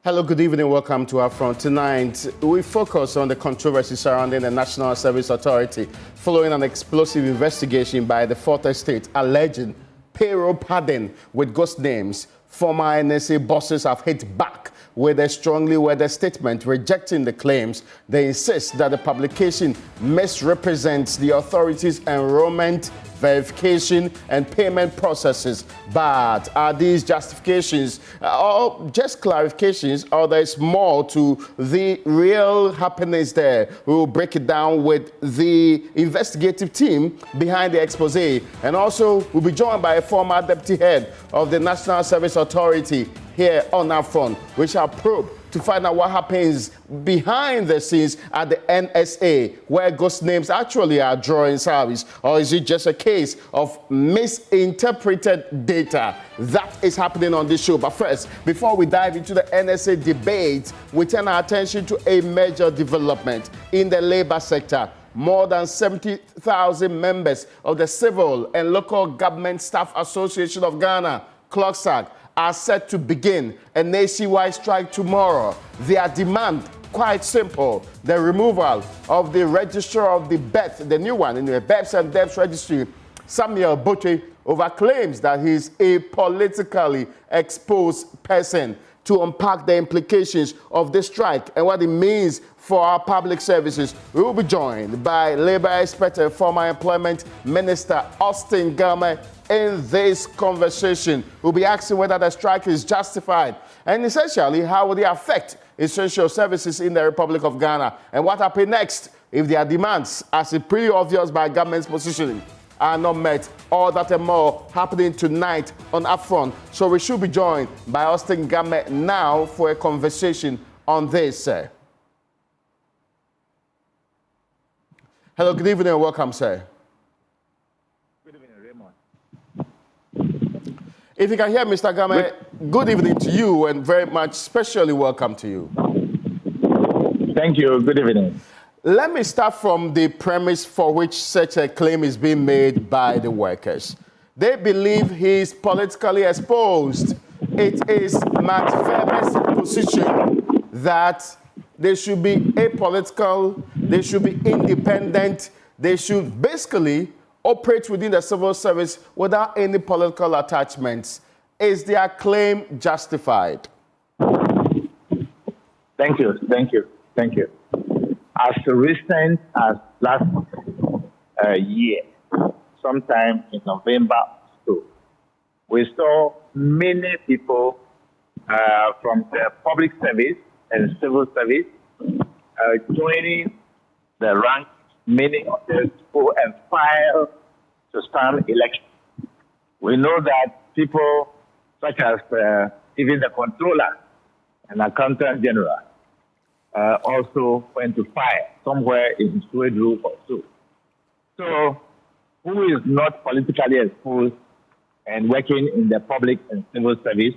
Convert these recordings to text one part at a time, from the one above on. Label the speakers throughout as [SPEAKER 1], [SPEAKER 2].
[SPEAKER 1] Hello, good evening. Welcome to UPfront. Tonight, we focus on the controversy surrounding the National Service Authority following an explosive investigation by the Fourth Estate alleging payroll padding with ghost names. Former NSA bosses have hit back with a strongly worded statement rejecting the claims. They insist that the publication misrepresents the authority's enrollment, verification, and payment processes. But are these justifications or just clarifications, or there's more to the real happenings there? We will break it down with the investigative team behind the expose, and also we'll be joined by a former deputy head of the National Service Authority here on UPfront. We shall probe to find out what happens behind the scenes at the NSA, where ghost names actually are drawing service, or is it just a case of misinterpreted data? That is happening on this show. But first, before we dive into the NSA debate, we turn our attention to a major development in the labor sector. More than 70,000 members of the Civil and Local Government Staff Association of Ghana, CLOGSAG, are set to begin a nationwide strike tomorrow. Their demand, quite simple: the removal of the registrar of the BET, the new one in the BEPS and DEPS registry, Samuel Bote, over claims that he's a politically exposed person. To unpack the implications of this strike and what it means for our public services, we will be joined by labor expert and former employment minister Austin Garment. In this conversation, we'll be asking whether the strike is justified and essentially how will it affect essential services in the Republic of Ghana, and what happens next if their demands, as is pretty obvious by government's positioning, are not met. All that and more happening tonight on UPfront. So we should be joined by Austin Garment now for a conversation on this. Hello, good evening and welcome, sir.
[SPEAKER 2] Good evening, Raymond.
[SPEAKER 1] If you can hear Mr. Garment, good evening to you and very much specially welcome to you.
[SPEAKER 2] Thank you. Good evening.
[SPEAKER 1] Let me start from the premise for which such a claim is being made by the workers. They believe he is politically exposed. It is Matt Faber's position that they should be apolitical, they should be independent, they should basically operate within the civil service without any political attachments. Is their claim justified?
[SPEAKER 2] Thank you. As recent as last year, sometime in November, we saw many people from the public service and civil service joining the ranks, many of them go and file to stand election. We know that people such as even the controller and accountant general also went to fire somewhere in Sweden or so. So, who is not politically exposed and working in the public and civil service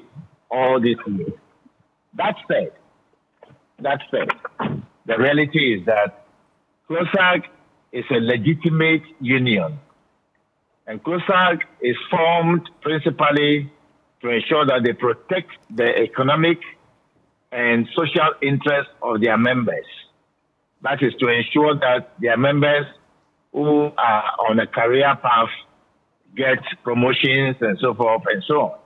[SPEAKER 2] all these years? That said, the reality is that CLOGSAG is a legitimate union, and CLOGSAG is formed principally to ensure that they protect the economic and social interests of their members. That is to ensure that their members who are on a career path get promotions and so forth and so on.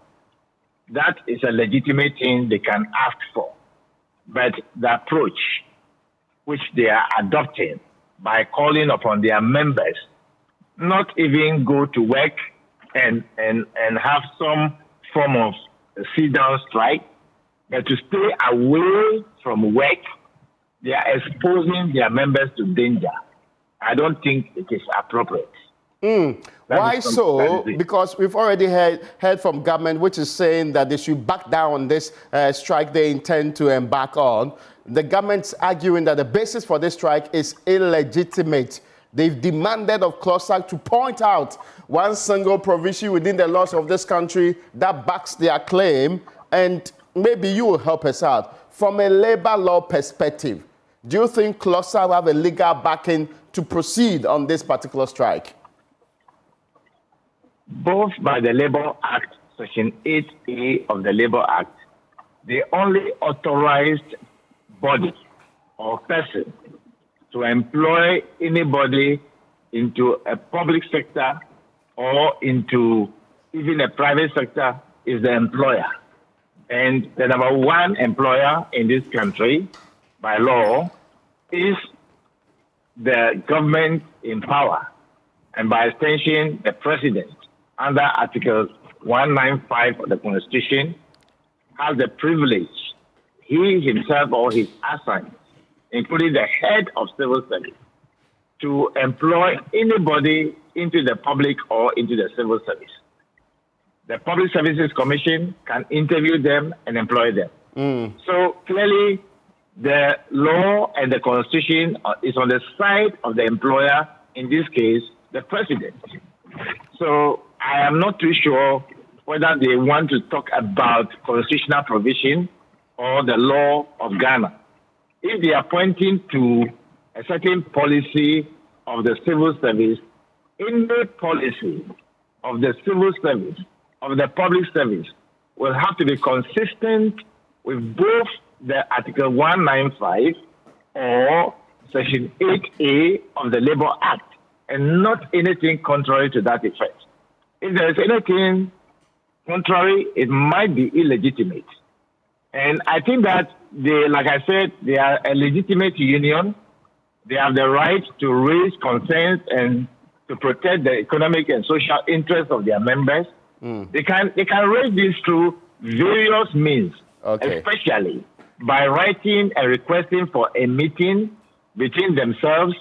[SPEAKER 2] That is a legitimate thing they can ask for. But the approach which they are adopting by calling upon their members not even go to work and have some form of sit-down strike, but to stay away from work, they are exposing their members to danger. I don't think it is appropriate.
[SPEAKER 1] Why so? Because we've already heard from government, which is saying that they should back down on this strike they intend to embark on. The government's arguing that the basis for this strike is illegitimate. They've demanded of CLOGSAG to point out one single provision within the laws of this country that backs their claim, and maybe you will help us out. From a labor law perspective, do you think CLOGSAG have a legal backing to proceed on this particular strike?
[SPEAKER 2] Both by the Labour Act, Section 8A of the Labour Act, the only authorized body or person to employ anybody into a public sector or into even a private sector is the employer. And the number one employer in this country, by law, is the government in power, and by extension, the president, under Article 195 of the Constitution, has the privilege, he himself or his assigns, including the head of civil service, to employ anybody into the public or into the civil service. The Public Services Commission can interview them and employ them. So clearly, the law and the Constitution is on the side of the employer, in this case, the president. So I am not too sure whether they want to talk about constitutional provision or the law of Ghana. If they are pointing to a certain policy of the civil service, any policy of the civil service, of the public service, will have to be consistent with both the Article 195 or Section 8A of the Labour Act, and not anything contrary to that effect. If there is anything contrary, it might be illegitimate. And I think that they, like I said, they are a legitimate union. They have the right to raise concerns and to protect the economic and social interests of their members. They can raise this through various means, especially by writing and requesting for a meeting between themselves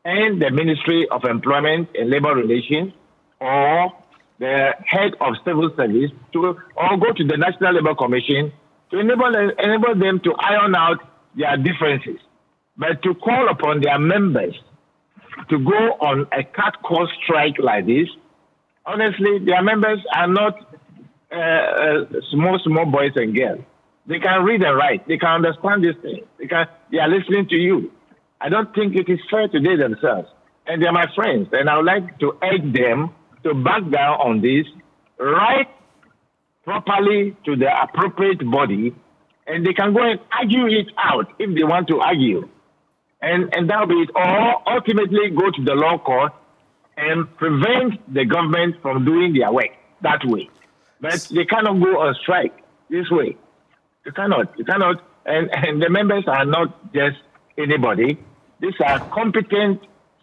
[SPEAKER 2] and the Ministry of Employment and Labor Relations, or the head of civil service, or go to the National Labour Commission to enable them to iron out their differences. But to call upon their members to go on a cut-cost strike like this, honestly, their members are not small boys and girls. They can read and write. They can understand this thing. They are listening to you. I don't think it is fair to they themselves. And they are my friends. And I would like to urge them to back down on this, write properly to the appropriate body, and they can go and argue it out if they want to argue. And that will be it. Or ultimately go to the law court and prevent the government from doing their work that way. But they cannot go on strike this way. You cannot. And the members are not just anybody. These are competent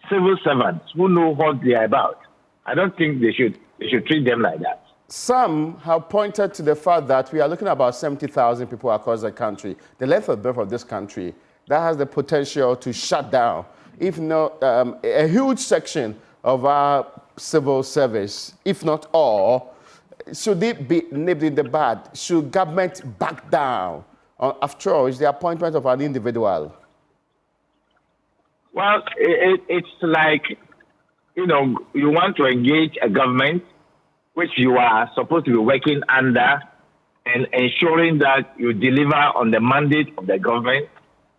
[SPEAKER 2] civil servants who know what they are about. I don't think they should treat them like that.
[SPEAKER 1] Some have pointed to the fact that we are looking at about 70,000 people across the country. The length of birth of this country, that has the potential to shut down, if not a huge section of our civil service, if not all. Should they be nipped in the bud? Should government back down? After all, it's the appointment of an individual.
[SPEAKER 2] Well, it's like, you want to engage a government which you are supposed to be working under and ensuring that you deliver on the mandate of the government.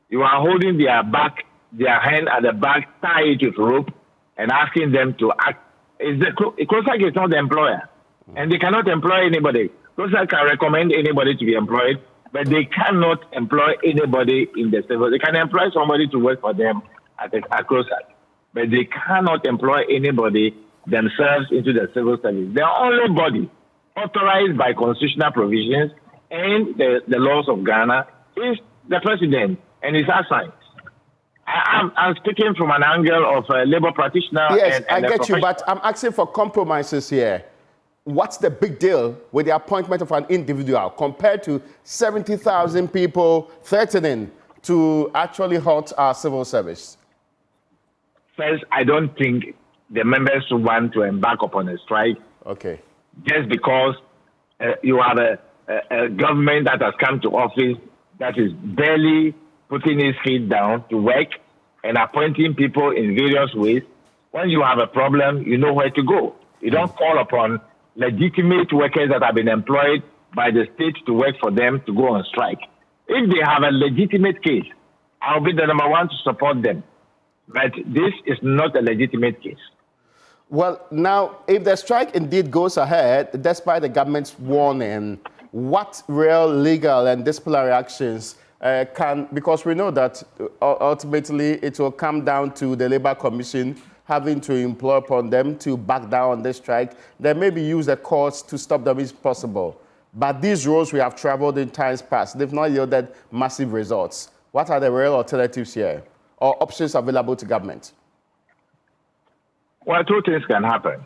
[SPEAKER 2] You are holding their hand at the back, tie it with rope, and asking them to act. CLOGSAG is not the employer, and they cannot employ anybody. CLOGSAG can recommend anybody to be employed, but they cannot employ anybody in the civil. They can employ somebody to work for them at CLOGSAG, but they cannot employ anybody themselves into the civil service. The only body authorized by constitutional provisions and the laws of Ghana is the president and his assigns. I'm speaking from an angle of a labor practitioner.
[SPEAKER 1] Yes, I get you, but I'm asking for compromises here. What's the big deal with the appointment of an individual compared to 70,000 people threatening to actually halt our civil service?
[SPEAKER 2] First, I don't think the members want to embark upon a strike.
[SPEAKER 1] Okay.
[SPEAKER 2] Just because you have a government that has come to office that is barely putting its feet down to work and appointing people in various ways. When you have a problem, you know where to go. You don't call upon legitimate workers that have been employed by the state to work for them to go on strike. If they have a legitimate case, I'll be the number one to support them. But this is not a legitimate case.
[SPEAKER 1] Well, now, if the strike indeed goes ahead, despite the government's warning, what real legal and disciplinary actions because we know that ultimately it will come down to the Labour Commission having to employ upon them to back down on this strike. They maybe use the courts to stop them if possible. But these roads we have traveled in times past, they've not yielded massive results. What are the real alternatives here or options available to government?
[SPEAKER 2] Well, two things can happen.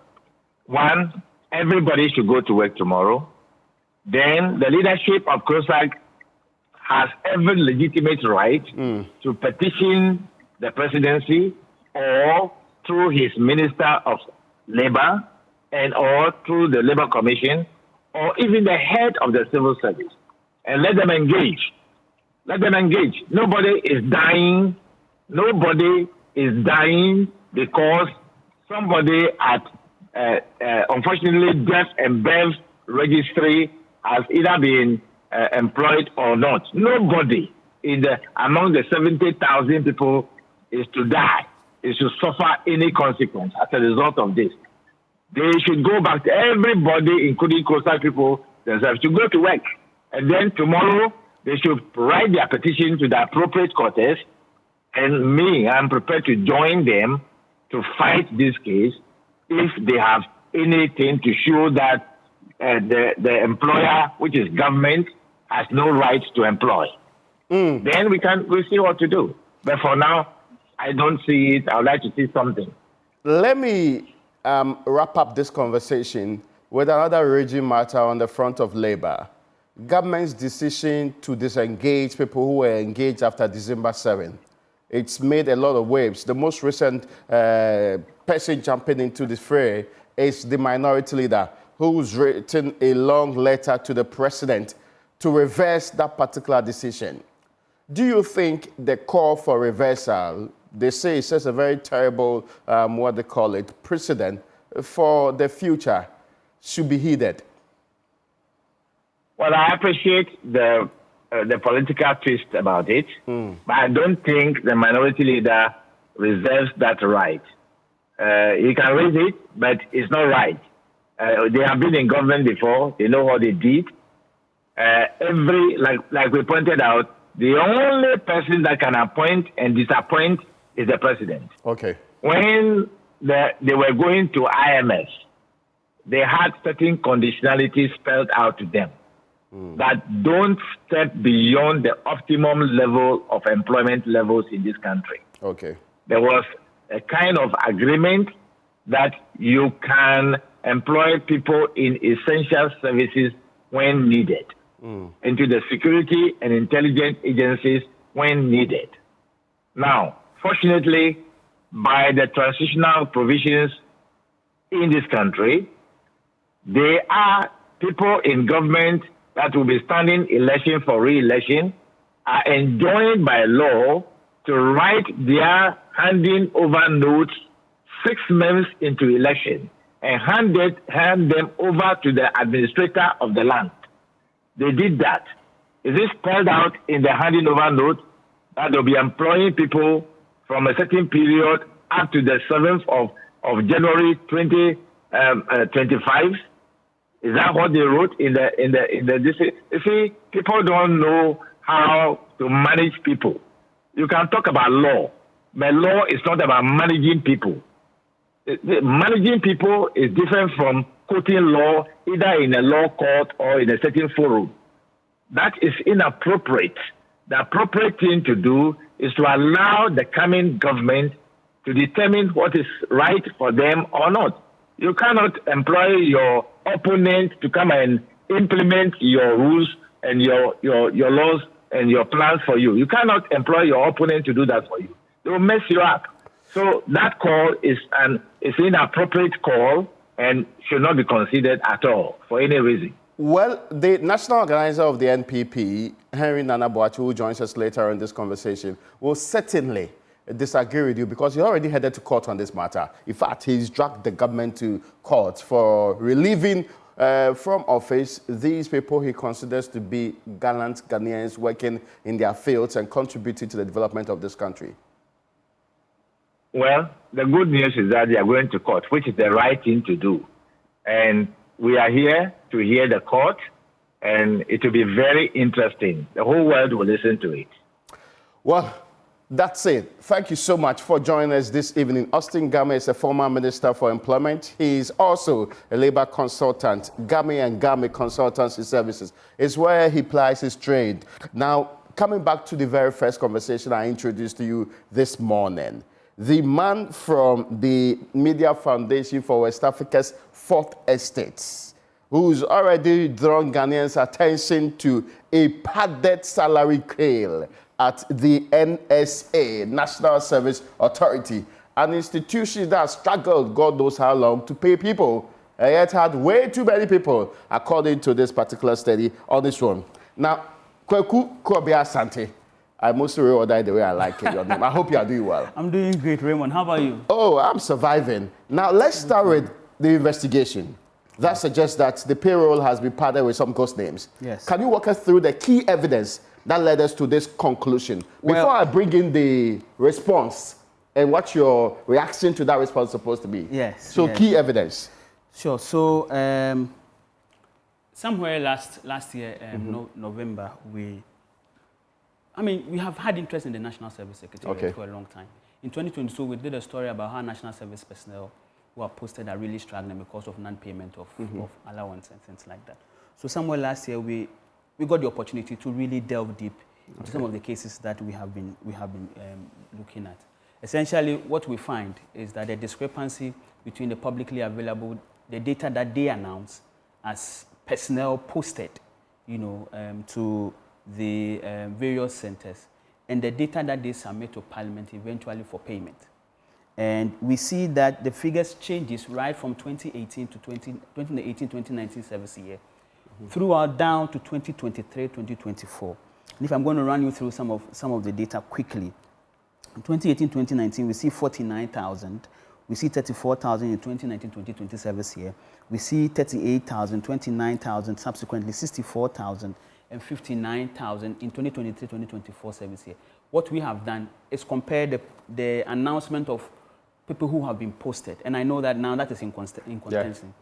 [SPEAKER 2] One, everybody should go to work tomorrow. Then the leadership of CLOGSAG has every legitimate right to petition the presidency or through his Minister of Labor and or through the Labor Commission or even the head of the civil service and let them engage. Let them engage. Nobody is dying. Nobody is dying because somebody at, unfortunately, Deaf and Bev registry has either been employed or not. Nobody among the 70,000 people is to die, is to suffer any consequence as a result of this. They should go back to everybody, including CLOGSAG people themselves, to go to work. And then tomorrow, they should write their petition to the appropriate courts. And me, I'm prepared to join them to fight this case if they have anything to show that the employer, which is government, has no right to employ. Then we'll see what to do. But for now, I don't see it. I would like to see something.
[SPEAKER 1] Let me wrap up this conversation with another raging matter on the front of labor. Government's decision to disengage people who were engaged after December 7. It's made a lot of waves. The most recent person jumping into the fray is the minority leader who's written a long letter to the president to reverse that particular decision. Do you think the call for reversal, they say it sets a very terrible, precedent for the future, should be heeded?
[SPEAKER 2] Well, I appreciate the political twist about it, but I don't think the minority leader reserves that right. He can raise it, but it's not right. They have been in government before. They know what they did. Like we pointed out, the only person that can appoint and disappoint is the president.
[SPEAKER 1] Okay.
[SPEAKER 2] When they were going to IMF, they had certain conditionalities spelled out to them that don't step beyond the optimum level of employment levels in this country.
[SPEAKER 1] Okay.
[SPEAKER 2] There was a kind of agreement that you can employ people in essential services when needed, into the security and intelligence agencies when needed. Now, fortunately, by the transitional provisions in this country, there are people in government that will be standing election for re-election are enjoined by law to write their handing over notes 6 months into election and hand them over to the administrator of the land. They did that. It is spelled out in the handing over note that they'll be employing people from a certain period up to the 7th of January 2025. Is that what they wrote in the district? You see, people don't know how to manage people. You can talk about law, but law is not about managing people. Managing people is different from quoting law either in a law court or in a certain forum. That is inappropriate. The appropriate thing to do is to allow the coming government to determine what is right for them or not. You cannot employ your opponent to come and implement your rules and your laws and your plans for you. You cannot employ your opponent to do that for you. They will mess you up. So that call is an inappropriate call and should not be considered at all for any reason.
[SPEAKER 1] Well, the national organizer of the NPP, Henry Nana Boachi, who joins us later in this conversation, will certainly disagree with you because he already headed to court on this matter. In fact, he's dragged the government to court for relieving from office these people he considers to be gallant Ghanaians working in their fields and contributing to the development of this country.
[SPEAKER 2] Well, the good news is that they are going to court, which is the right thing to do. And we are here to hear the court and it will be very interesting. The whole world will listen to it.
[SPEAKER 1] Well, that's it. Thank you so much for joining us this evening. Austin Game is a former Minister for Employment. He is also a labor consultant. Game & Game Consultancy Services is where he plies his trade. Now, coming back to the very first conversation I introduced to you this morning, the man from the Media Foundation for West Africa's Fourth Estate, who's already drawn Ghanaians' attention to a padded salary scale at the NSA, National Service Authority, an institution that struggled God knows how long to pay people, and yet had way too many people, according to this particular study on this one. Now, Kweku Kobia Sante, I mostly reordered the way I like it, your name. I hope you are doing well.
[SPEAKER 3] I'm doing great, Raymond. How about you?
[SPEAKER 1] Oh, I'm surviving. Now, let's start with the investigation. That suggests that the payroll has been padded with some ghost names.
[SPEAKER 3] Yes.
[SPEAKER 1] Can you walk us through the key evidence that led us to this conclusion? Before I bring in the response and what your reaction to that response is supposed to be.
[SPEAKER 3] Yes.
[SPEAKER 1] So key evidence.
[SPEAKER 3] Sure. So somewhere last year, November, we have had interest in the National Service Secretariat for a long time. In 2022, we did a story about how National Service personnel who are posted are really struggling because of non-payment of allowance and things like that. So somewhere last year, we got the opportunity to really delve deep into some of the cases that we have been looking at. Essentially, what we find is that the discrepancy between the publicly available, the data that they announce as personnel posted, to the various centers, and the data that they submit to Parliament eventually for payment. And we see that the figures changes right from 2018 to 2019 service year, throughout down to 2023, 2024. And if I'm going to run you through some of the data quickly, in 2018, 2019, we see 49,000. We see 34,000 in 2019-2020 service year. We see 38,000, 29,000, subsequently 64,000, and 59,000 in 2023-2024 service year. What we have done is compare the announcement of people who have been posted, and I know that now that is inconsistency. Yeah.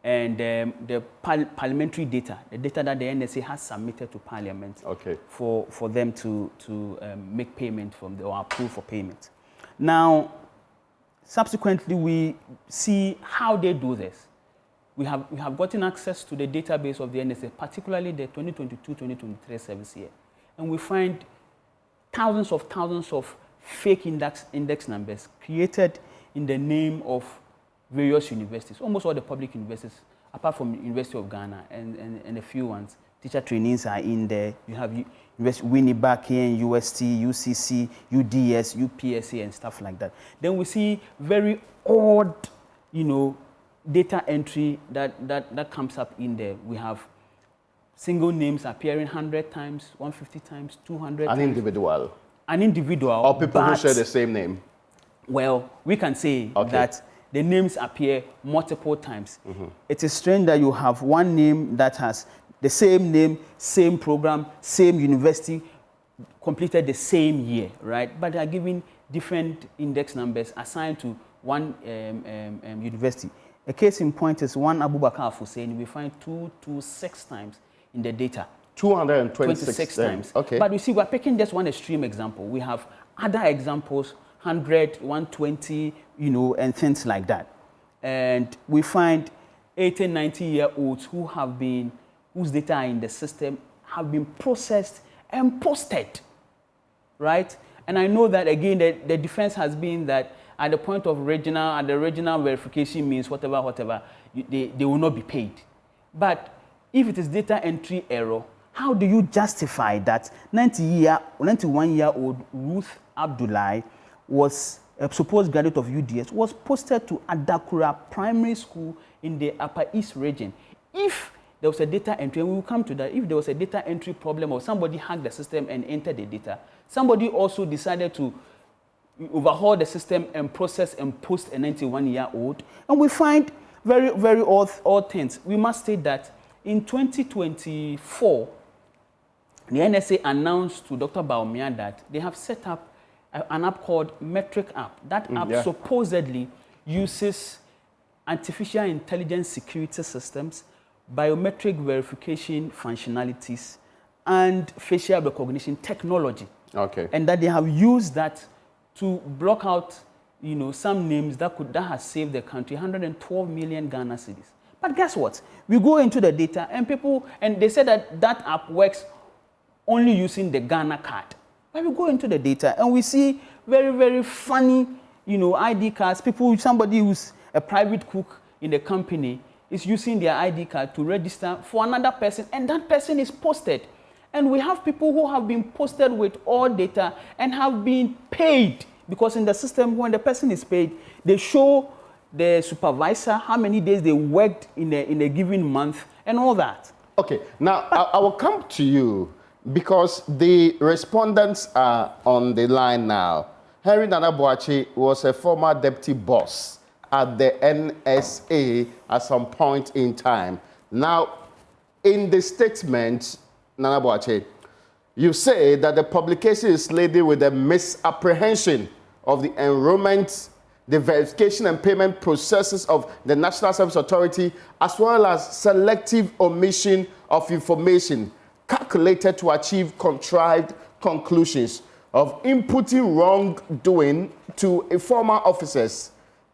[SPEAKER 3] And the parliamentary data, the data that the NSA has submitted to Parliament for them to make payment from or approve for payment. Now, subsequently, we see how they do this. We have gotten access to the database of the NSA, particularly the 2022-2023 service year, and we find thousands of fake index numbers created in the name of various universities, almost all the public universities, apart from the University of Ghana and a few ones. Teacher trainees are in there. You have Winneba here, UST, UCC, UDS, UPSA, and stuff like that. Then we see very odd, data entry that comes up in there. We have single names appearing 100 times, 150 times, 200 times. An individual.
[SPEAKER 1] Or people who share the same name.
[SPEAKER 3] Well, we can say that the names appear multiple times. It is strange that you have one name that has the same name, same program, same university, completed the same year, right? But they are given different index numbers assigned to one university. A case in point is one Abubakar Hussein. We find 226 times in the data.
[SPEAKER 1] 226
[SPEAKER 3] times.
[SPEAKER 1] Okay.
[SPEAKER 3] But you see, we're picking just one extreme example. We have other examples, 100, 120, and things like that. And we find 80, 90-year-olds whose data are in the system have been processed and posted, right? And I know that, again, the defense has been that at the point of the regional verification means whatever, they will not be paid. But if it is data entry error, how do you justify that 91-year-old Ruth Abdullahi was a supposed graduate of UDS, was posted to Adakura Primary School in the Upper East region? If there was a data entry, and we will come to that, if there was a data entry problem or somebody hacked the system and entered the data, somebody also decided to overhaul the system and process and post a 91-year-old, and we find very, very odd things. We must state that in 2024, the NSA announced to Dr. Baumia that they have set up an app called Metric App. That app supposedly uses artificial intelligence security systems biometric verification functionalities, and facial recognition technology.
[SPEAKER 1] Okay.
[SPEAKER 3] And that they have used that to block out, some names that has saved the country 112 million Ghana cedis. But guess what? We go into the data and they said that app works only using the Ghana card. But we go into the data and we see very, very funny, ID cards. Somebody who's a private cook in the company is using their ID card to register for another person, and that person is posted. And we have people who have been posted with all data and have been paid, because in the system, when the person is paid, they show the supervisor how many days they worked in a given month and all that.
[SPEAKER 1] Okay, now I will come to you because the respondents are on the line now. Henry Nana Boakye was a former deputy boss at the NSA at some point in time. Now, in the statement, Nana Boakye, you say that the publication is laden with a misapprehension of the enrollment, the verification and payment processes of the National Service Authority, as well as selective omission of information calculated to achieve contrived conclusions of inputting wrongdoing to former officers.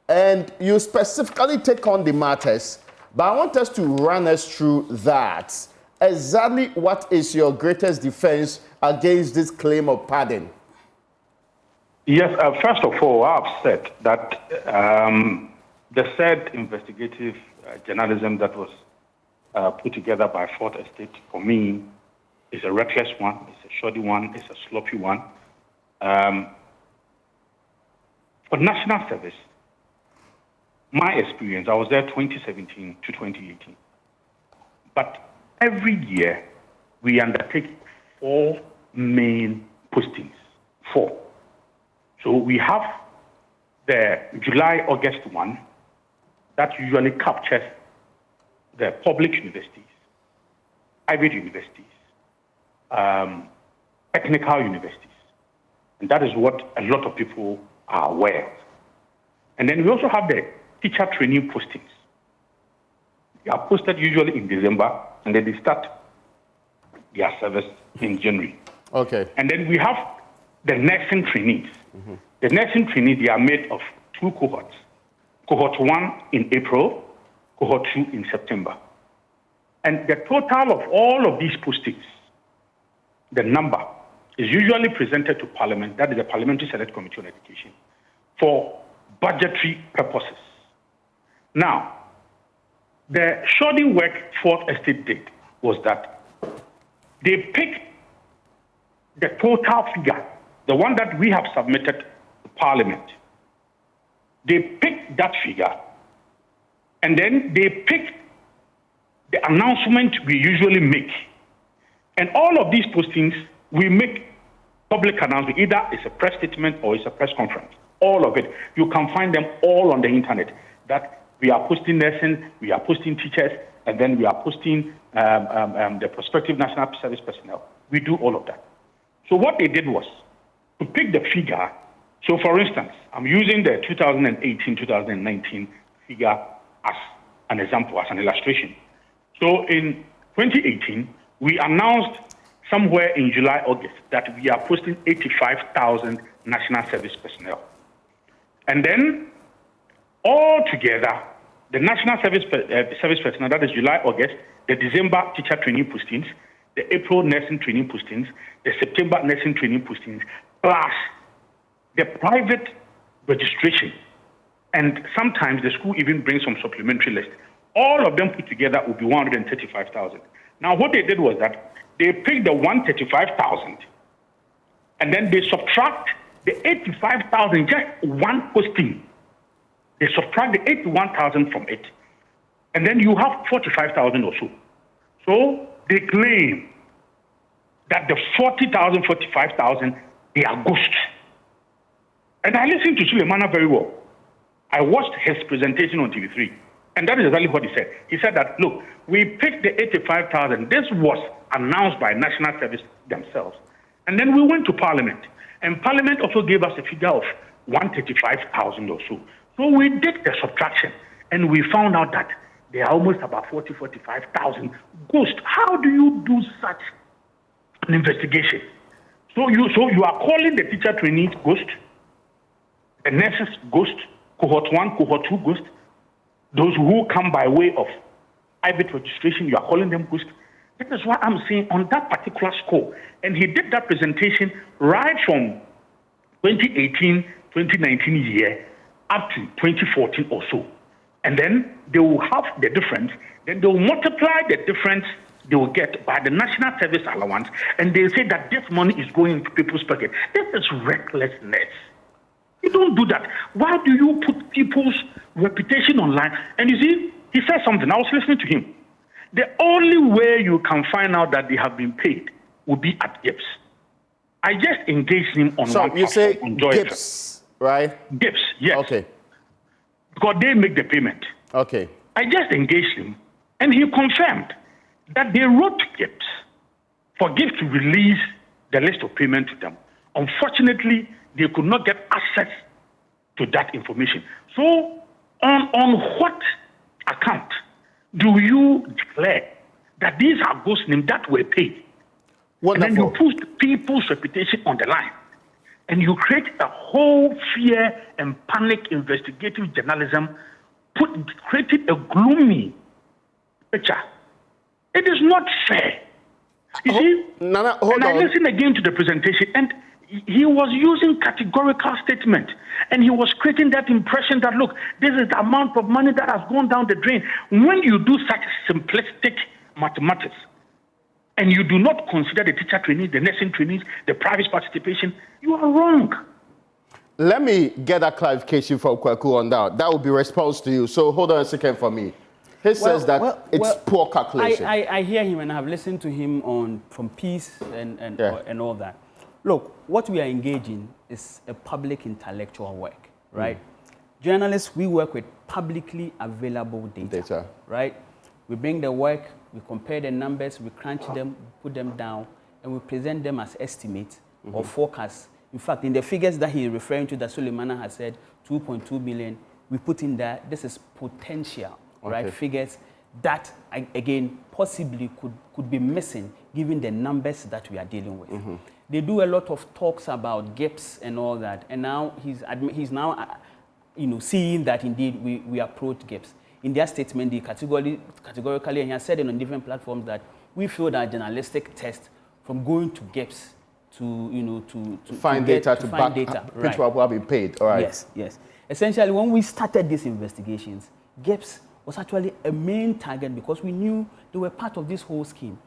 [SPEAKER 1] And you specifically take on the matters, but I want us to run us through that. Exactly what is your greatest defense against this claim of pardon?
[SPEAKER 4] Yes, first of all, I've said that the said investigative journalism that was put together by Fourth Estate, for me, is a reckless one, it's a shoddy one, it's a sloppy one. For national service, my experience, I was there 2017 to 2018. But every year, we undertake 4 main postings. 4. So we have the July-August one that usually captures the public universities, private universities, technical universities. And that is what a lot of people are aware of. And then we also have the teacher training postings. They are posted usually in December, and then they start their service in January.
[SPEAKER 1] Okay.
[SPEAKER 4] And then we have the nursing trainees. Mm-hmm. The nursing trainees, they are made of 2 cohorts. Cohort 1 in April, cohort 2 in September. And the total of all of these postings, the number, is usually presented to Parliament, that is the Parliamentary Select Committee on Education, for budgetary purposes. Now, the shoddy work Fourth Estate did was that they picked the total figure, the one that we have submitted to Parliament. They picked that figure, and then they picked the announcement we usually make. And all of these postings, we make public announcement. Either it's a press statement or it's a press conference. All of it. You can find them all on the internet. That we are posting nursing, we are posting teachers, and then we are posting the prospective national service personnel. We do all of that. So what they did was to pick the figure. So for instance, I'm using the 2018-2019 figure as an example, as an illustration. So in 2018, we announced somewhere in July, August, that we are posting 85,000 national service personnel. And then all together, the national service personnel, that is July, August, the December teacher training postings, the April nursing training postings, the September nursing training postings, plus the private registration. And sometimes the school even brings some supplementary list. All of them put together would be 135,000. Now, what they did was that they picked the 135,000, and then they subtract the 85,000, just one posting. They subtract the 81,000 from it, and then you have 45,000 or so. So they claim that the 40,000, 45,000, they are ghosts. And I listened to Suleimana very well. I watched his presentation on TV3, and that is exactly what he said. He said that, look, we picked the 85,000. This was announced by National Service themselves. And then we went to Parliament, and Parliament also gave us a figure of 135,000 or so. So we did the subtraction, and we found out that there are almost about 40, 45,000 ghosts. How do you do such an investigation? So you are calling the teacher trainees ghost, the nurses ghost, cohort 1, cohort 2 ghost. Those who come by way of private registration, you are calling them ghost. That is what I'm saying on that particular score. And he did that presentation right from 2018, 2019 year up to 2014 or so. And then they will have the difference. Then they will multiply the difference they will get by the National Service Allowance, and they say that this money is going into people's pocket. This is recklessness. You don't do that. Why do you put people's reputation online? And you see, he said something. I was listening to him. The only way you can find out that they have been paid will be at Gov't. I just engaged him on
[SPEAKER 1] so
[SPEAKER 4] one
[SPEAKER 1] you say
[SPEAKER 4] Gov't,
[SPEAKER 1] right?
[SPEAKER 4] Gov't, yes.
[SPEAKER 1] Okay.
[SPEAKER 4] Because they make the payment.
[SPEAKER 1] Okay.
[SPEAKER 4] I just engaged him, and he confirmed that they wrote to Gov't for Gov't to release the list of payment to them. Unfortunately, they could not get access to that information. So, on what account do you declare that these are ghost names that were paid?
[SPEAKER 1] Wonderful.
[SPEAKER 4] And then you put people's reputation on the line. And you create a whole fear and panic investigative journalism, creating a gloomy picture. It is not fair. You see,
[SPEAKER 1] Nana, hold
[SPEAKER 4] and
[SPEAKER 1] on.
[SPEAKER 4] I listened again to the presentation, and he was using categorical statement, and he was creating that impression that, look, this is the amount of money that has gone down the drain. When you do such simplistic mathematics, and you do not consider the teacher trainees, the nursing trainees, the private participation, you are wrong.
[SPEAKER 1] Let me get that clarification from Kwaku on that. That will be response to you. So hold on a second for me. He says that it's poor calculation.
[SPEAKER 3] I hear him, and I have listened to him from Peace and all that. Look, what we are engaging is a public intellectual work, right? Journalists, we work with publicly available data, right? We bring the work, we compare the numbers, we crunch them, we put them down, and we present them as estimates or forecasts. In fact, in the figures that he is referring to, that Suleimana has said, 2.2 billion, we put in there, this is potential, right? Figures that, again, possibly could be missing given the numbers that we are dealing with. They do a lot of talks about gaps and all that, and now he's now seeing that indeed we approach gaps. In their statement, they categorically, and he has said it on different platforms, that we feel that journalistic test from going to gaps to
[SPEAKER 1] find data, people who have been paid. All right.
[SPEAKER 3] Yes. Essentially, when we started these investigations, Gov't was actually a main target because we knew they were part of this whole scheme.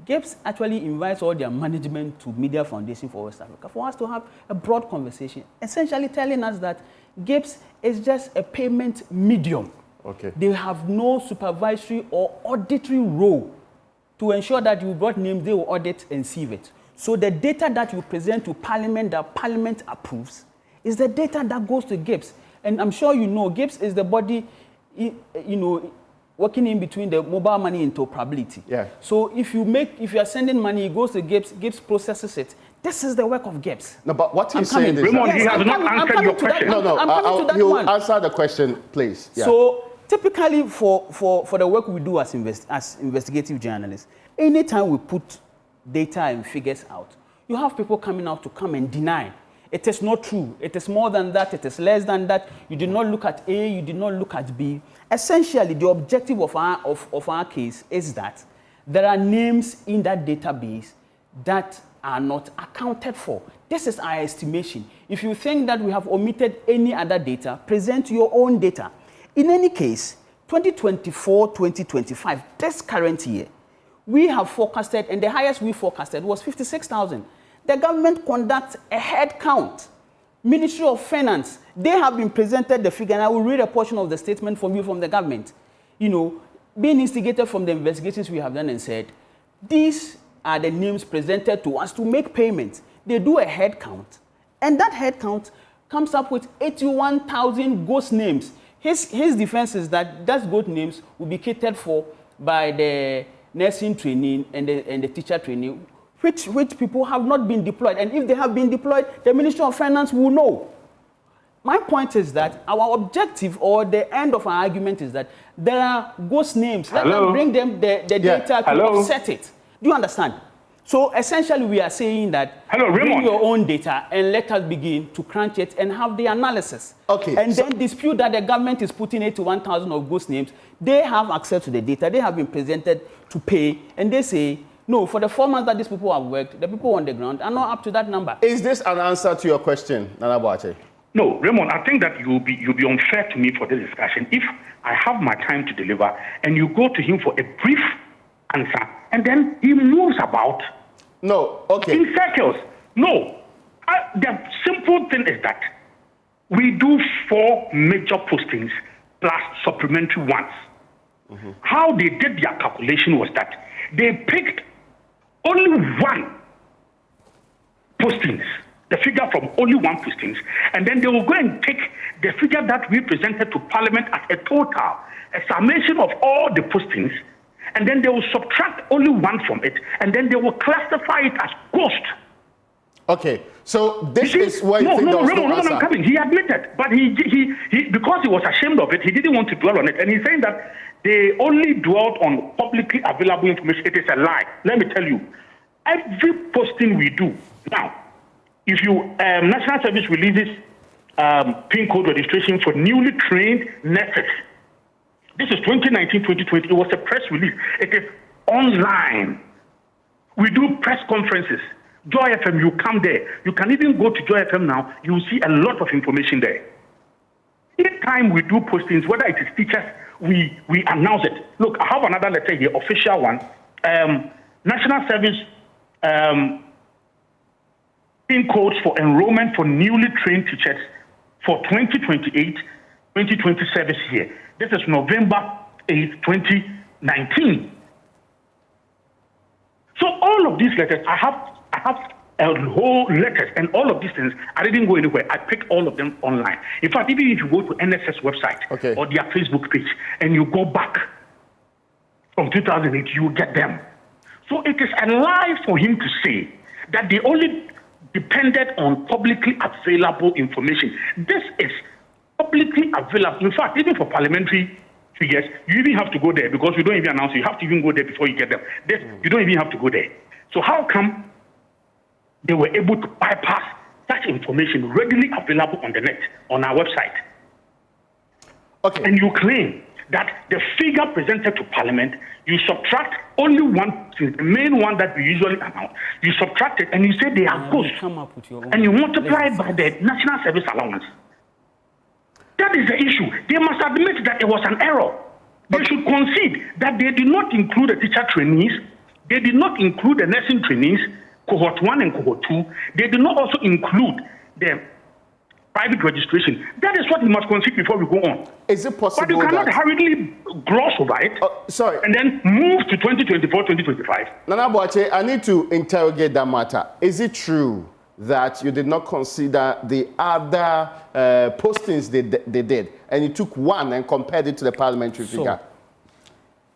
[SPEAKER 3] Gov't actually invites all their management to Media Foundation for West Africa for us to have a broad conversation, essentially telling us that Gov't is just a payment medium. They have no supervisory or auditory role to ensure that you brought names, they will audit and sieve it. So the data that you present to Parliament, that Parliament approves, is the data that goes to Gov't. And I'm sure you know, Gov't is the body, working in between the mobile money interoperability. So if you are sending money, it goes to Gov't processes it. This is the work of Gov't.
[SPEAKER 1] No, but what he's saying is...
[SPEAKER 4] Raymond, he has not answered your question.
[SPEAKER 1] You answer the question, please.
[SPEAKER 3] So typically for the work we do as investigative journalists, anytime we put data and figures out, you have people coming out to come and deny. It is not true. It is more than that. It is less than that. You did not look at A. You did not look at B. Essentially, the objective of our case is that there are names in that database that are not accounted for. This is our estimation. If you think that we have omitted any other data, present your own data. In any case, 2024-2025, this current year, we have forecasted, and the highest we forecasted was 56,000. The government conducts a head count. Ministry of Finance, they have been presented the figure, and I will read a portion of the statement from the government. Being instigated from the investigations we have done and said, these are the names presented to us to make payments. They do a head count, and that head count comes up with 81,000 ghost names. His defense is that those ghost names will be catered for by the nursing training and the teacher training, which people have not been deployed. And if they have been deployed, the Ministry of Finance will know. my point is that our objective or the end of our argument is that there are ghost names. Let us bring them the data to offset it. Do you understand? So essentially, we are saying that bring your own data and let us begin to crunch it and have the analysis.
[SPEAKER 1] Okay.
[SPEAKER 3] And then dispute that the government is putting 81,000 of ghost names. They have access to the data. They have been presented to pay. And they say, no, for the 4 months that these people have worked, the people on the ground are not up to that number.
[SPEAKER 1] Is this an answer to your question, Nana Boakye?
[SPEAKER 4] No, Raymond, I think that you'll be unfair to me for this discussion. If I have my time to deliver and you go to him for a brief answer and then he moves about in circles. No. The simple thing is that we do 4 major postings plus supplementary ones. How they did their calculation was that they picked only 1 postings, the figure from only 1 postings, and then they will go and take the figure that we presented to Parliament as a total, a summation of all the postings, and then they will subtract only 1 from it, and then they will classify it as ghost.
[SPEAKER 1] Okay, so this is where you think there was no answer.
[SPEAKER 4] I'm coming. He admitted, but he because he was ashamed of it, he didn't want to dwell on it, and he's saying that they only dwelt on publicly available information. It is a lie. Let me tell you, every posting we do now, if you National Service releases PIN code registration for newly trained nurses. This is 2019-2020. It was a press release. It is online. We do press conferences. Joy FM, you come there. You can even go to Joy FM now. You will see a lot of information there. Each time we do postings, whether it is teachers, we announce it. Look, I have another letter here, official one. National Service PIN codes for enrollment for newly trained teachers for 2028-2020 service year. This is November 8, 2019. So all of these letters, I have a whole letters, and all of these things, I didn't go anywhere. I picked all of them online. In fact, even if you go to NSS website or their Facebook page, and you go back from 2008, you will get them. So it is a lie for him to say that they only depended on publicly available information. This is publicly available. In fact, even for parliamentary figures, you even have to go there because you don't even announce it. You have to even go there before you get them. You don't even have to go there. So how come they were able to bypass such information readily available on the net, on our website?
[SPEAKER 1] Okay.
[SPEAKER 4] And you claim that the figure presented to Parliament, you subtract only 1, the main one that we usually announce, you subtract it and you say they are ghosts. And you multiply it by the National Service Allowance. That is the issue. They must admit that it was an error. They should concede that they did not include the teacher trainees, they did not include the nursing trainees, cohort 1 and cohort 2. They did not also include the private registration. That is what we must concede before we go on.
[SPEAKER 1] Is it possible
[SPEAKER 4] But you cannot hurriedly gloss over it and then move to 2024, 2025.
[SPEAKER 1] Nana Boakye, I need to interrogate that matter. Is it true that you did not consider the other postings they did, and you took 1 and compared it to the parliamentary figure?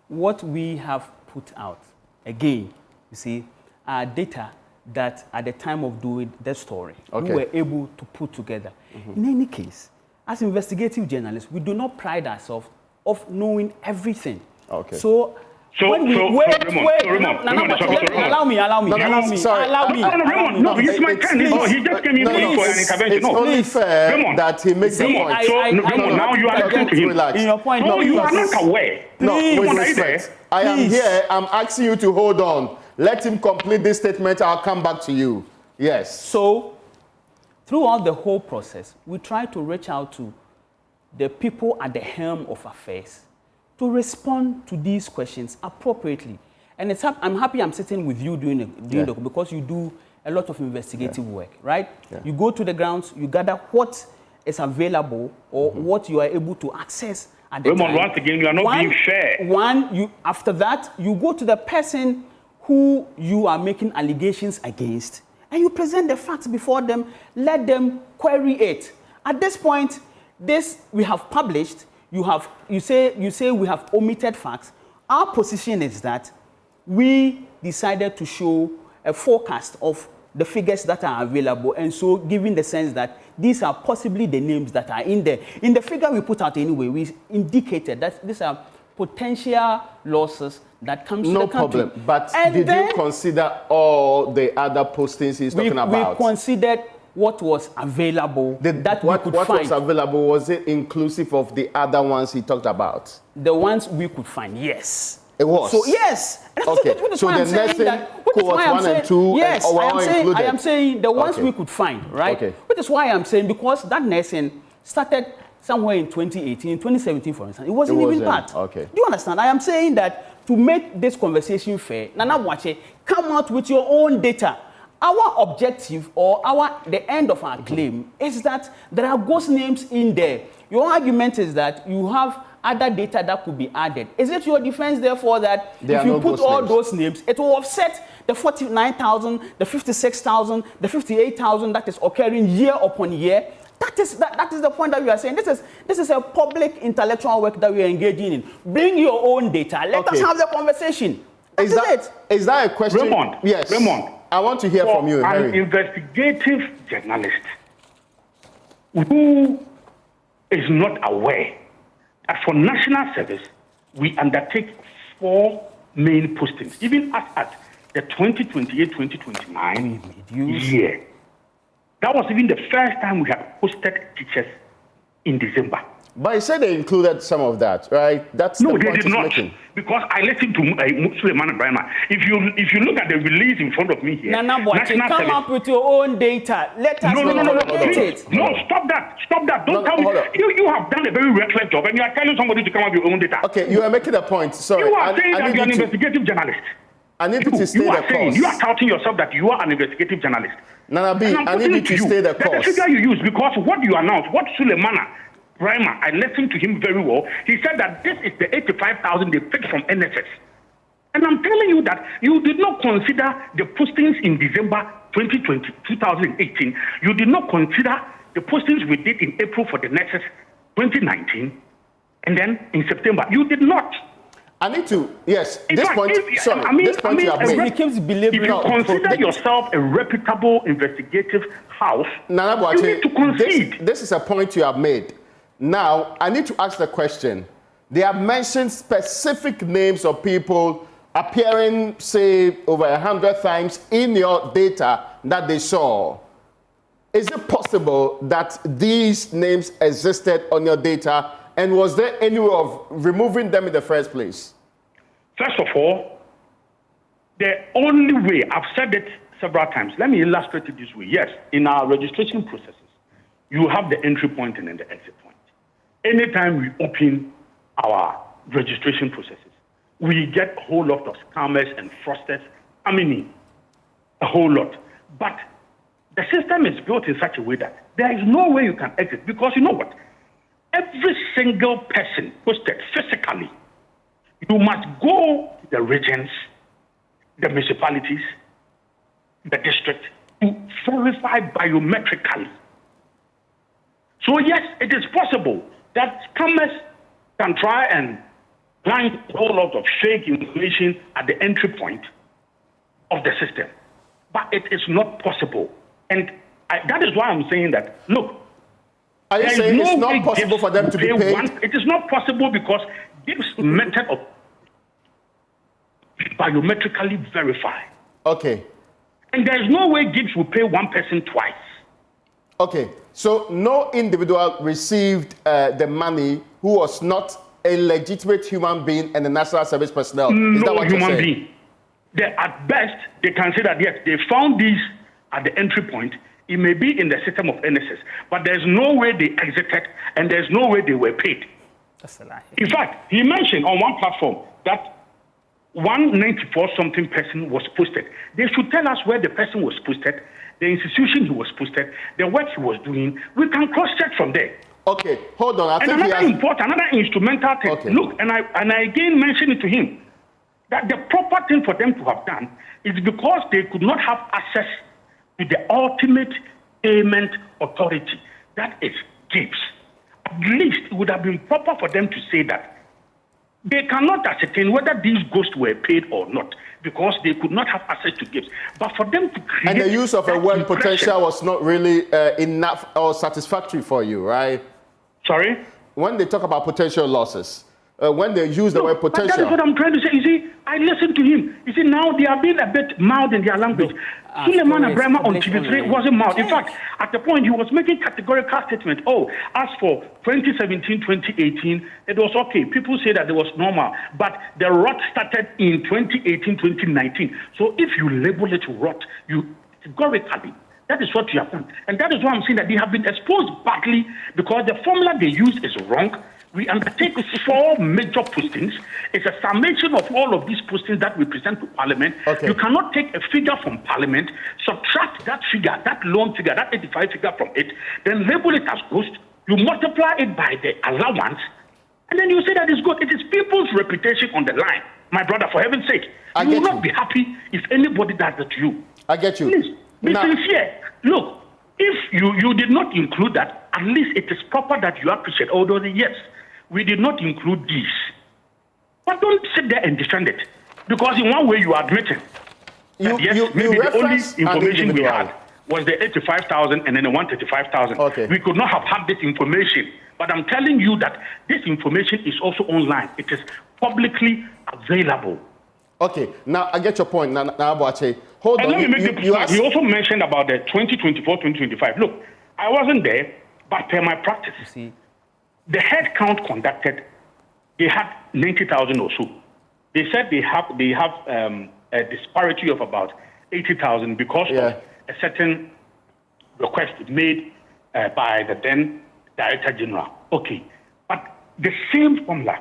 [SPEAKER 3] What we have put out, again, you see, are data that at the time of doing the story, we were able to put together. In any case, as investigative journalists, we do not pride ourselves of knowing everything. So when we allow me.
[SPEAKER 4] Raymond, no, it's my turn. He just came in for an intervention.
[SPEAKER 1] It's only fair that he makes the point.
[SPEAKER 4] Raymond, now you are listening to him.
[SPEAKER 3] In your point,
[SPEAKER 4] no, you are not aware.
[SPEAKER 1] No, with respect. I am here. I'm asking you to hold on. Let him complete this statement. I'll come back to you. Yes.
[SPEAKER 3] So, throughout the whole process, we try to reach out to the people at the helm of affairs to respond to these questions appropriately. And I'm happy I'm sitting with you doing the because you do a lot of investigative work, right? You go to the grounds, you gather what is available or what you are able to access at the time.
[SPEAKER 4] Once again, you are not being fair.
[SPEAKER 3] After that, you go to the person who you are making allegations against, and you present the facts before them, let them query it. At this point, this we have published, you say we have omitted facts. Our position is that we decided to show a forecast of the figures that are available, and so giving the sense that these are possibly the names that are in there. In the figure we put out anyway, we indicated that these are potential losses that comes to the country. No
[SPEAKER 1] problem. But did you consider all the other postings he's talking about?
[SPEAKER 3] We considered what was available that we could find. What
[SPEAKER 1] was available, was it inclusive of the other ones he talked about?
[SPEAKER 3] The ones we could find, yes.
[SPEAKER 1] It was?
[SPEAKER 3] So, yes.
[SPEAKER 1] Okay. So the nursing cohort 1 and 2
[SPEAKER 3] yes,
[SPEAKER 1] and all included?
[SPEAKER 3] I am saying the ones we could find, right?
[SPEAKER 1] Okay.
[SPEAKER 3] Which is why I'm saying, because that nursing started somewhere in 2018, 2017, for instance. It wasn't even part.
[SPEAKER 1] Okay.
[SPEAKER 3] Do you understand? I am saying that to make this conversation fair, Nana Bwache, come out with your own data. Our objective or the end of our claim is that there are ghost names in there. Your argument is that you have other data that could be added. Is it your defense, therefore, that if you put all those names, it will offset the 49,000, the 56,000, the 58,000 that is occurring year upon year? That is the point that we are saying. This is a public intellectual work that we are engaging in. Bring your own data. Let us have the conversation. Is
[SPEAKER 1] that a question?
[SPEAKER 4] Raymond.
[SPEAKER 1] Yes.
[SPEAKER 4] Raymond.
[SPEAKER 1] I want to hear from you.
[SPEAKER 4] An investigative journalist who is not aware that for national service, we undertake 4 main postings, even as at the 2028-2029 year. That was even the first time we had posted teachers in December.
[SPEAKER 1] But you said they included some of that, right? That's
[SPEAKER 4] no,
[SPEAKER 1] the
[SPEAKER 4] they
[SPEAKER 1] point
[SPEAKER 4] did not.
[SPEAKER 1] Making.
[SPEAKER 4] Because I listened to Suleiman Ibrahima. If you look at the release in front of me here,
[SPEAKER 3] Nana Bwache, come up with your own data. Let us
[SPEAKER 4] No, stop that. Don't tell me. You have done a very reckless job, and you are telling somebody to come up with your own data.
[SPEAKER 1] Okay, you are making a point. Sorry,
[SPEAKER 4] you are saying that you are an investigative journalist.
[SPEAKER 1] I need you to stay the course.
[SPEAKER 4] You are touting yourself that you are an investigative journalist.
[SPEAKER 1] Nana B, I need you to stay the course.
[SPEAKER 4] That's the figure you use, because what you announced, what Suleiman Ibrahima, I listened to him very well. He said that this is the 85,000 they picked from NSS. And I'm telling you that you did not consider the postings in December 2018. You did not consider the postings we did in April for the nurses 2019. And then in September, you did not.
[SPEAKER 1] I need to, yes, this point you have made.
[SPEAKER 4] If you consider yourself a reputable investigative house,
[SPEAKER 1] Nana Bwache,
[SPEAKER 4] you need to concede.
[SPEAKER 1] This is a point you have made. Now, I need to ask the question. They have mentioned specific names of people appearing, say, over 100 times in your data that they saw. Is it possible that these names existed on your data, and was there any way of removing them in the first place?
[SPEAKER 4] First of all, the only way, I've said it several times, let me illustrate it this way. Yes, in our registration processes, you have the entry point and then the exit point. Anytime we open our registration processes, we get a whole lot of scammers and fraudsters. I mean, a whole lot. But the system is built in such a way that there is no way you can exit, because you know what? Every single person posted physically, you must go to the regions, the municipalities, the district, to verify biometrically. So yes, it is possible that scammers can try and plant a whole lot of fake information at the entry point of the system. But it is not possible. And that is why I'm saying that, look,
[SPEAKER 1] are you saying it's not possible for them to be paid?
[SPEAKER 4] It is not possible because this method of biometrically verify.
[SPEAKER 1] Okay.
[SPEAKER 4] And there is no way Gibbs will pay one person twice.
[SPEAKER 1] Okay. So no individual received the money who was not a legitimate human being and a national service personnel. Is that what you're saying? Being.
[SPEAKER 4] At best, they can say that, yes, they found these at the entry point. It may be in the system of NSS, but there's no way they exited and there's no way they were paid.
[SPEAKER 3] That's a lie.
[SPEAKER 4] In fact, he mentioned on one platform that 194-something person was posted. They should tell us where the person was posted, the institution he was posted, the work he was doing. We can cross-check from there.
[SPEAKER 1] Okay, hold on.
[SPEAKER 4] Another instrumental thing. Okay. Look, and I again mentioned it to him, that the proper thing for them to have done is because they could not have access to the ultimate payment authority, that is Gibbs. At least it would have been proper for them to say that They cannot ascertain whether these ghosts were paid or not because they could not have access to gifts. But for them to create...
[SPEAKER 1] And the use of a word potential was not really enough or satisfactory for you, right?
[SPEAKER 4] Sorry?
[SPEAKER 1] When they talk about potential losses, when they use the word potential...
[SPEAKER 4] That is what I'm trying to say. You see, I listened to him. You see, now they are being a bit mild in their language. Suleiman Abraham on TV3 wasn't mild. In fact, at the point, he was making categorical statements. Oh, as for 2017, 2018, it was okay. People say that it was normal. But the rot started in 2018, 2019. So if you label it rot, you categorically, that is what you have done. And that is why I'm saying that they have been exposed badly because the formula they use is wrong. We undertake 4 major postings. It's a summation of all of these postings that we present to Parliament. Okay. You cannot take a figure from Parliament, subtract that figure, that loan figure, that 85 figure from it, then label it as ghost. You multiply it by the allowance, and then you say that it's good. It is people's reputation on the line. My brother, for heaven's sake, you will not be happy if anybody does that to you.
[SPEAKER 1] I get you.
[SPEAKER 4] Please, be sincere. Look, if you did not include that, at least it is proper that you appreciate. Although, yes, we did not include these. But don't sit there and defend it. Because in one way you are admitting that yes, maybe the only information we had was the 85,000 and then the 135,000. Okay. We could not have had this information. But I'm telling you that this information is also online. It is publicly available.
[SPEAKER 1] Okay, now I get your point. Now, Boache, hold on.
[SPEAKER 4] Let me make the point. He also mentioned about the 2024, 2025. Look, I wasn't there, but per my practice, you see, the head count conducted, they had 90,000 or so. They said they have a disparity of about 80,000 because of a certain request made by the then Director General. Okay, but the same formula,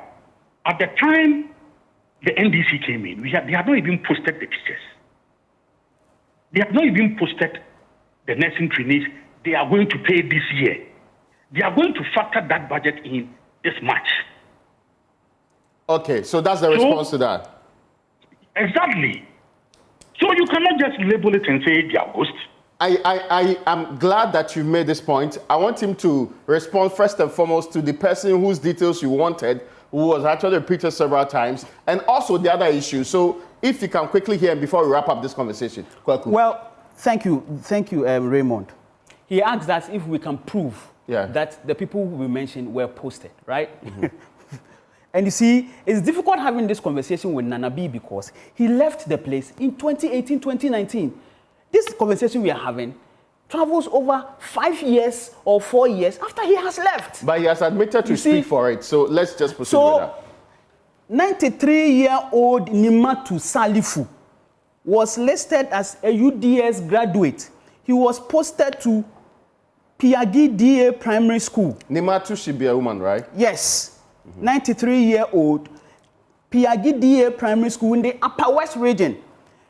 [SPEAKER 4] at the time the NDC came in, they had not even posted the teachers. They have not even posted the nursing trainees they are going to pay this year. They are going to factor that budget in this March.
[SPEAKER 1] Okay, so that's the response to that.
[SPEAKER 4] Exactly. So you cannot just label it and say they are ghosts.
[SPEAKER 1] I am glad that you made this point. I want him to respond first and foremost to the person whose details you wanted, who was actually repeated several times, and also the other issue. So if you can quickly hear him before we wrap up this conversation.
[SPEAKER 3] Well, thank you, Raymond. He asked that if we can prove that the people we mentioned were posted, right? Mm-hmm. And you see, it's difficult having this conversation with Nana B because he left the place in 2018, 2019. This conversation we are having travels over 5 years or 4 years after he has left.
[SPEAKER 1] But he has admitted to speak for it, so let's just proceed with that.
[SPEAKER 3] 93-year-old Nimatu Salifu was listed as a UDS graduate. He was posted to Piagi DA Primary School.
[SPEAKER 1] Nimatu should be a woman, right?
[SPEAKER 3] Yes. 93-year-old Piagi DA Primary School in the Upper West region.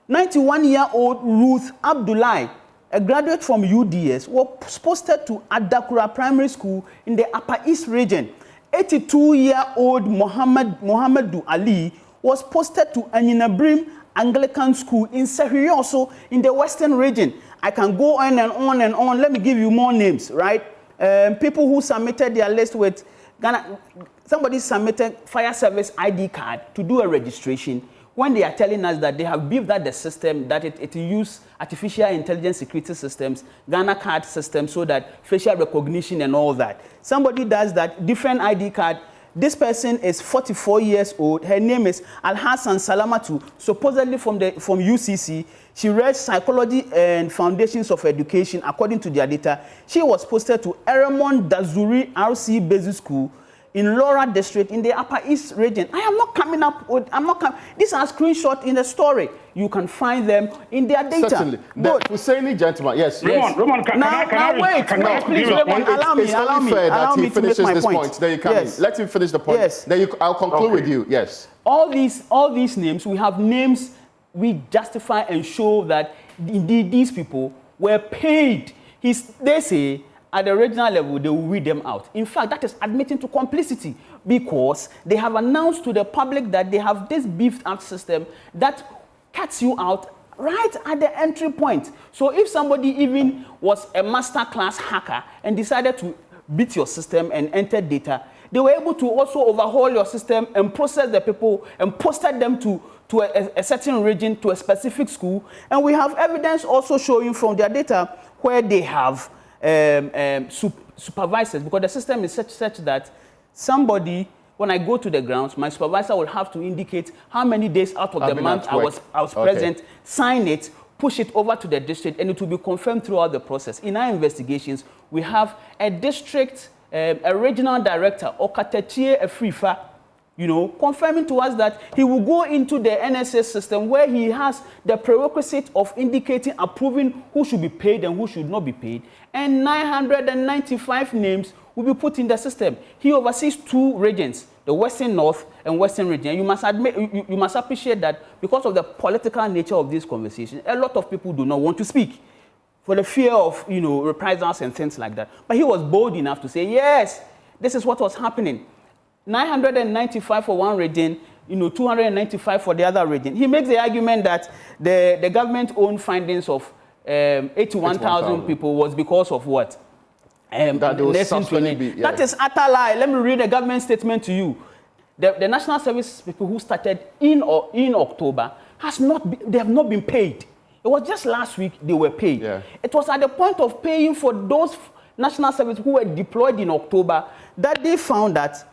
[SPEAKER 3] 91-year-old Ruth Abdullahi, a graduate from UDS, was posted to Adakura Primary School in the Upper East region. 82-year-old Mohammedu Ali was posted to Anyinabrim Anglican School in Sehirioso in the Western region. I can go on and on and on. Let me give you more names, right? People who submitted their list with Ghana. Somebody submitted fire service ID card to do a registration when they are telling us that they have built that the system, that it use artificial intelligence security systems, Ghana card system, so that facial recognition and all that. Somebody does that, different ID card. This person is 44 years old. Her name is Al-Hassan Salamatu, supposedly from UCC. She read Psychology and Foundations of Education, according to their data. She was posted to Raymond Dazuri RC Basic School in Laura District in the Upper East region. I am not coming up with, these are screenshots in the story. You can find them in their data.
[SPEAKER 1] Certainly. The Husseini gentleman, yes.
[SPEAKER 4] Raymond, can I
[SPEAKER 3] wait, please, Raymond, allow me.
[SPEAKER 1] It's only fair that he finishes this point. Then you come in. Let him finish the point. Yes. Then I'll conclude with you. Yes.
[SPEAKER 3] All these names, we have names we justify and show that indeed these people were paid. They say, at the regional level, they will read them out. In fact, that is admitting to complicity because they have announced to the public that they have this beefed up system that cuts you out right at the entry point. So if somebody even was a master class hacker and decided to beat your system and enter data, They were able to also overhaul your system and process the people and posted them to a certain region, to a specific school. And we have evidence also showing from their data where they have supervisors, because the system is such that somebody, when I go to the grounds, my supervisor will have to indicate how many days out of the month I was present, sign it, push it over to the district, and it will be confirmed throughout the process. In our investigations, we have a district, a regional director, Okatechie Afrifa, you know, confirming to us that he will go into the NSS system where he has the prerequisite of indicating, approving who should be paid and who should not be paid, and 995 names will be put in the system. He oversees 2 regions, the Western North and Western region. And you must admit, you must appreciate that because of the political nature of this conversation, a lot of people do not want to speak for the fear of, you know, reprisals and things like that. But he was bold enough to say, yes, this is what was happening. 995 for one region, you know, 295 for the other region. He makes the argument that the government-owned findings of 81,000 people was because of what? That is utter lie. Let me read a government statement to you. The national service people who started in October they have not been paid. It was just last week they were paid. Yeah. It was at the point of paying for those national service who were deployed in October that they found that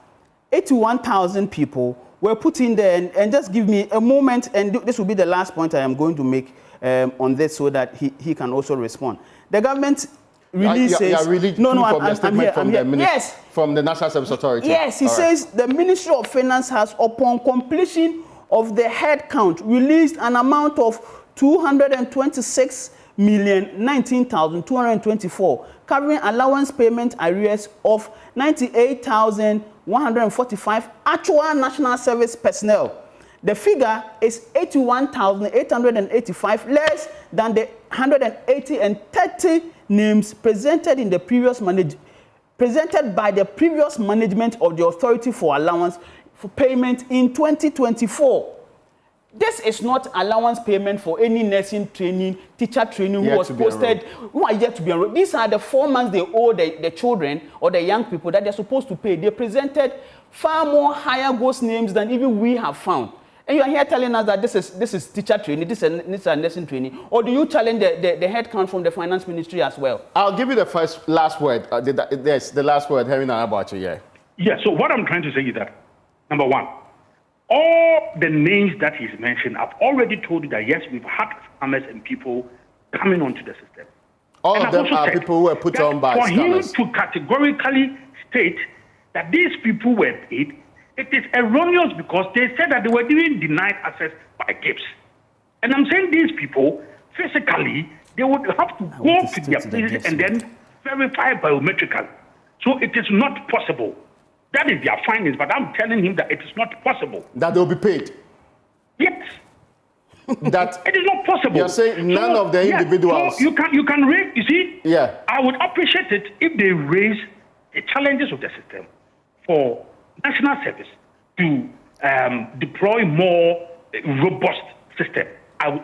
[SPEAKER 3] 81,000 people were put in there. And just give me a moment, and this will be the last point I am going to make on this so that he can also respond. The government releases... I'm here. Yes.
[SPEAKER 1] From the National Service Authority.
[SPEAKER 3] Yes, he says the Ministry of Finance has, upon completion of the head count, released an amount of 226,019,224, covering allowance payment arrears of 98,145 actual national service personnel. The figure is 81,885, less than the 180 and 30 names presented in the presented by the previous management of the authority for allowance for payment in 2024. This is not allowance payment for any nursing training, teacher training who was posted, who are yet to be enrolled. These are the 4 months they owe the children or the young people that they're supposed to pay. They presented far more higher ghost names than even we have found. And you are here telling us that this is teacher training, this is nursing training, or do you challenge the head count from the finance ministry as well?
[SPEAKER 1] I'll give you the last word. The last word, Henry Nanabachi,
[SPEAKER 4] Yeah, so what I'm trying to say is that, number one, all the names that he's mentioned, I've already told you that, yes, we've had scammers and people coming onto the system.
[SPEAKER 1] All of them are people who were put on by scammers.
[SPEAKER 4] For him to categorically state that these people were paid, it is erroneous because they said that they were even denied access by gifts. And I'm saying these people, physically, they would have to go to their places and then verify biometrically. So it is not possible. That is their findings, but I'm telling him that it is not possible.
[SPEAKER 1] That they'll be paid?
[SPEAKER 4] Yes.
[SPEAKER 1] That
[SPEAKER 4] it is not possible.
[SPEAKER 1] You're saying none of the individuals...
[SPEAKER 4] So you can raise, you see?
[SPEAKER 1] Yeah.
[SPEAKER 4] I would appreciate it if they raise the challenges of the system for national service to deploy more robust system.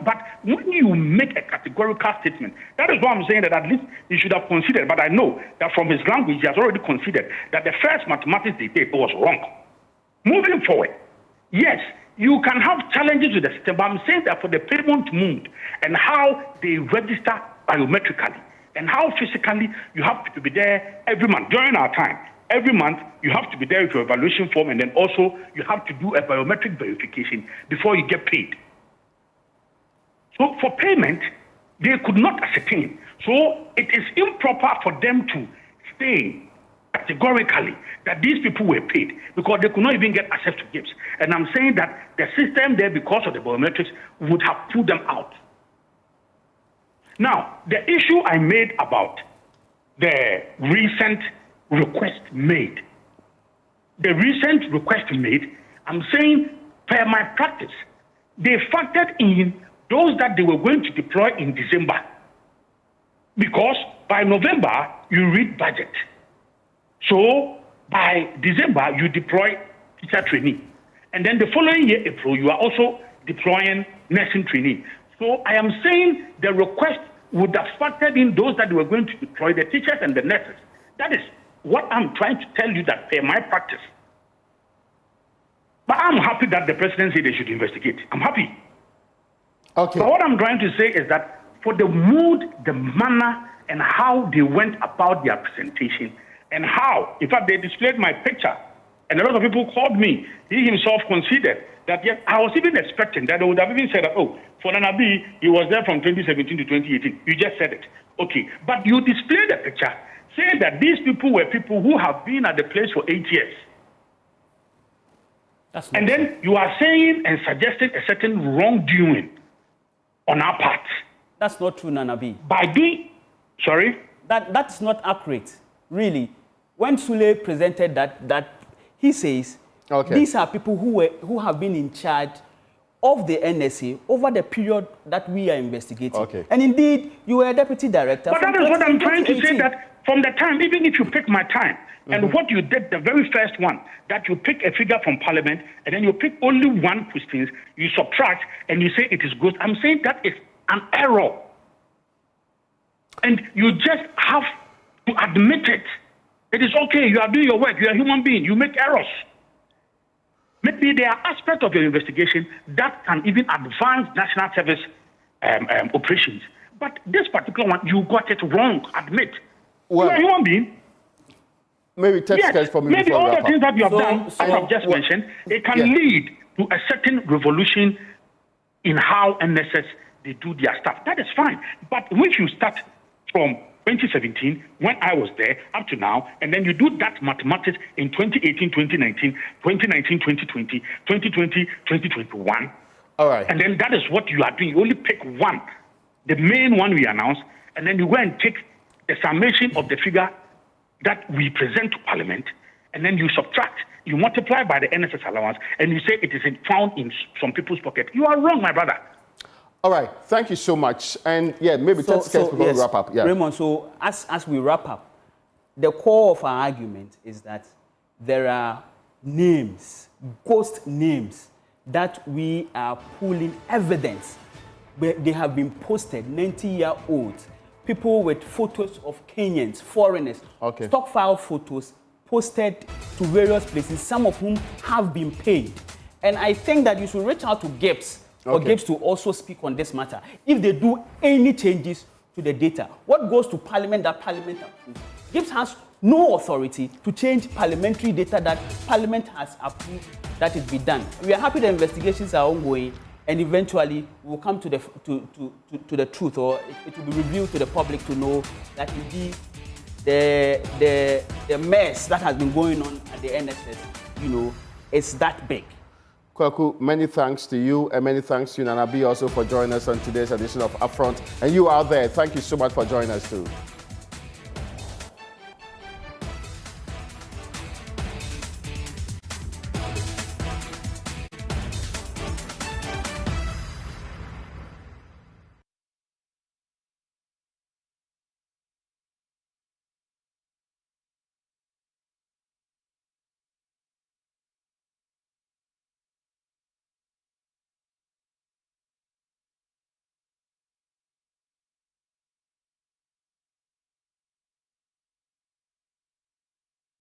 [SPEAKER 4] But when you make a categorical statement, that is why I'm saying that at least he should have considered. But I know that from his language, he has already considered that the first mathematics they did was wrong. Moving forward, yes, you can have challenges with the system, but I'm saying that for the payment mode and how they register biometrically and how physically you have to be there every month during our time. Every month, you have to be there with your evaluation form, and then also you have to do a biometric verification before you get paid. So for payment, they could not ascertain. So it is improper for them to say categorically that these people were paid because they could not even get access to gifts. And I'm saying that the system there, because of the biometrics, would have pulled them out. Now, the issue I made about the recent request made. The recent request made, I'm saying, per my practice, they factored in those that they were going to deploy in December. Because by November, you read budget. So by December, you deploy teacher training. And then the following year, April, you are also deploying nursing training. So I am saying the request would have factored in those that they were going to deploy, the teachers and the nurses. That is what I'm trying to tell you that per my practice. But I'm happy that the president said they should investigate. I'm happy.
[SPEAKER 1] Okay.
[SPEAKER 4] But what I'm trying to say is that for the mood, the manner, and how they went about their presentation, and how, in fact, they displayed my picture, and a lot of people called me. He himself considered that, yes, I was even expecting that they would have even said that, oh, for Nanabi, he was there from 2017 to 2018. You just said it. Okay. But you displayed the picture, saying that these people were people who have been at the place for 8 years. And then you are saying and suggesting a certain wrongdoing on our part.
[SPEAKER 3] That's not true, Nanabi.
[SPEAKER 4] By doing, sorry?
[SPEAKER 3] That's not accurate, really. When Sule presented that he says, these are people who have been in charge of the NSA over the period that we are investigating.
[SPEAKER 1] Okay.
[SPEAKER 3] And indeed, you were a deputy director.
[SPEAKER 4] But that is what I'm trying to say, that from the time, even if you pick my time, and what you did, the very first one, that you pick a figure from Parliament, and then you pick only one question, you subtract, and you say it is good. I'm saying that is an error. And you just have to admit it. It is okay, you are doing your work, you are a human being, you make errors. Maybe there are aspects of your investigation that can even advance national service operations. But this particular one, you got it wrong, admit.
[SPEAKER 1] Well,
[SPEAKER 4] you are a human being.
[SPEAKER 1] Maybe text for me.
[SPEAKER 4] Maybe all the things that you have done, as I've just mentioned, it can lead to a certain revolution in how NSS they do their stuff. That is fine. But once you start from 2017, when I was there, up to now, and then you do that mathematics in 2018, 2019, 2019, 2020, 2020, 2021.
[SPEAKER 1] All right.
[SPEAKER 4] And then that is what you are doing. You only pick one, the main one we announced, and then you go and take the summation of the figure that we present to Parliament, and then you subtract, you multiply by the NSS allowance, and you say it is found in some people's pocket. You are wrong, my brother.
[SPEAKER 1] All right, thank you so much. And yeah, maybe 10 seconds before we wrap up. Yeah.
[SPEAKER 3] Raymond, so as we wrap up, the core of our argument is that there are names, ghost names, that we are pulling evidence where they have been posted, 90-year-olds, people with photos of Kenyans, foreigners, stock file photos posted to various places, some of whom have been paid. And I think that you should reach out to Gov't, or Gov't to also speak on this matter. If they do any changes to the data, what goes to Parliament that Parliament approves? Gov't has no authority to change parliamentary data that Parliament has approved that it be done. We are happy the investigations are ongoing, and eventually we will come to the truth, or it will be revealed to the public to know that indeed the mess that has been going on at the NSS, is that big.
[SPEAKER 1] Kwaku, many thanks to you, and many thanks to Nanabi also for joining us on today's edition of UPfront. And you out there, thank you so much for joining us too.